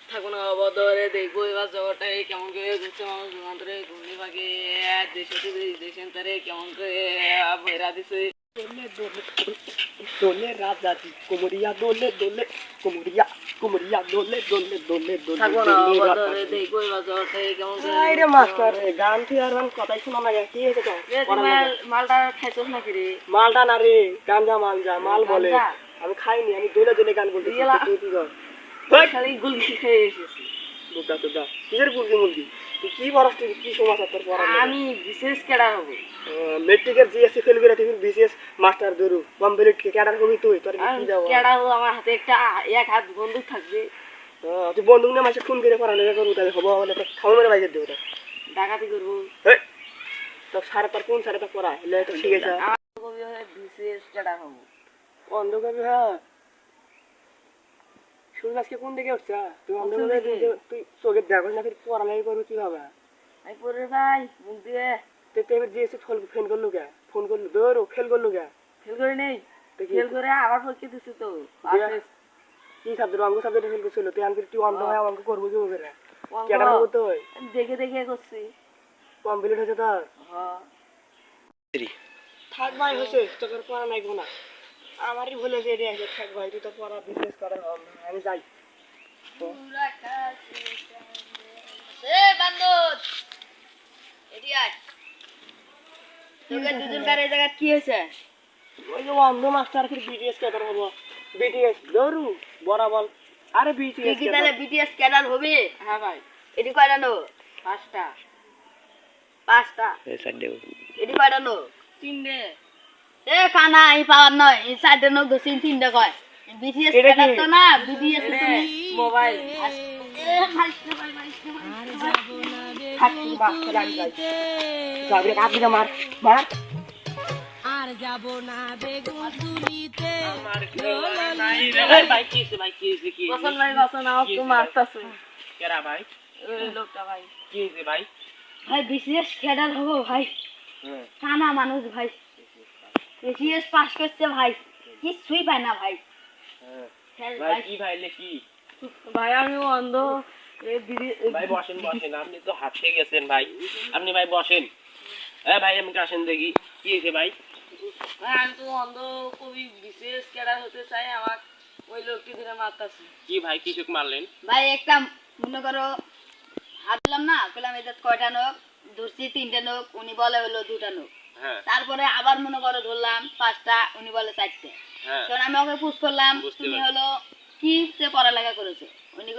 থাকুন অবদরে দেখবো এবার জগৎটা কেমন করে ঘুরছে মানুষ যুগান্তরে ঘূর্ণি পাখি দেশে দেশান্তরে কেমন করে ভেরা দিছে দোলে রাজাজি কুমড়িয়া দোলে দোলে কুমড়িয়া কুমড়িয়া দোলে দোলে দোলে দোলে থাকুন অবদরে দেখবো এবার জগৎটা কেমন করে আরে মাস্টার গান তুই আর কথাই শোনা না কি হয়েছে তো মালটা খাইছস নাকি রে? মালটা না রে গাঞ্জা মাল বলে আমি খাইনি আমি দোলে দোলে গান বলতেছি তুই কি কর খালি গুলকি খেয়ে এসেছি বুকা তো দা কিসের গুলকি মুলকি তুই কি বলছ তুই কি সমাচার তোর পড়া আমি বিশেষ কেডা হবো মেট্রিকের জিএসসি ফেল করে তুই বিশেষ মাস্টার দরু কমপ্লিট ক্যাডার কবি তুই তোর কি দাও কেডা হবো আমার হাতে একটা এক হাত বন্দুক থাকবে তুই বন্দুক নিয়ে মাসে খুন করে পড়ালেখা করবো তাহলে হবো বলে তো খাওয়া মেরে বাইরে দেবো ডাকাতি করবো তো সাড়ে তার কোন সাড়ে তার পড়া এলে তো শিখেছে কবি হয়ে বিশেষ কেডা হবো অন্ধকবি হ্যাঁ সূর্য আজকে কোন দিকে উঠছে তুই অন্ধকবি তুই চোখে দেখো না ফির পড়ালেখা করবি কি হবে আমি পরে ভাই মুখ দিয়ে তুই তো এবার জিএসসি ফোন করলু কে ফোন করলু দৌড়ো খেল করলু কে ফেল করে নেই ফেল করে আবার পরীক্ষা দিছি তো কি সাবজেক্ট অঙ্ক সাবজেক্ট ফেল করছিল তুই আমি তুই অন্ধ হয়ে অঙ্ক করবো কি হবে রে কেডা করবো তুই দেখে দেখে করছি কমপ্লিট হয়েছে তোর হ্যাঁ থাক ভাই হয়েছে তোর পড়া নাই না আমারই ভুল হয়েছে এটি আছে থাক ভাই তুই তো পড়া বিজনেস করে আমি যাই কি হয়েছে? ওই যে অন্ধ মাস্টার ফির বিটিএস ক্যাডার হবো বিটিএস দৌড়ু বরাবর আরে বিটিএস কি তাহলে বিটিএস ক্যাডার হবে? হ্যাঁ ভাই এটি কয়টা নো? পাঁচটা এটি কয়টা নো? তিনটে এ কানা এই পাওয়ার নয় এই চারটে নো দোষিন তিনটে কয় বিটিএস ক্যাডার তো না বিটিএস তুমি মোবাইল এ ভাই থাকি মাস্টার আমি যাই যাবে কাপড় মার মার আর যাব না বেগুন তুলিতে আমার খেলা নাই রে ভাই কি বসন ভাই বসন আও তো মারতাছে কেরা ভাই এই লোকটা ভাই কি হইছে ভাই ভাই বিশেষ ক্যাডার হবো ভাই কানা মানুষ ভাই বিশেষ পাস করছে ভাই কিছুই পায় না ভাই ভাই কি ভাই কি ভাই আমি অন্ধ ভাই বসেন আপনি তো হাঁটতে গেছেন ভাই আপনি ভাই বসেন ভাই আমি আসেন দেখি কি হয়েছে ভাই আমি তো অন্ধ কবি বিশেষ ক্যাডার হতে চাই আমার ওই লোকটি ধরে মারতাছে কি ভাই কৃষক মারলেন ভাই একটা মনে করো হাত দিলাম না বললাম এটা কয়টা নোক ধরছি তিনটা নোক উনি বলে হলো দুটা নোক তারপরে আবার মনে করো ধরলাম পাঁচটা উনি বলে চারটে তখন আমি ওকে পুশ করলাম তুমি হলো কি সে পড়ালেখা করেছে উনি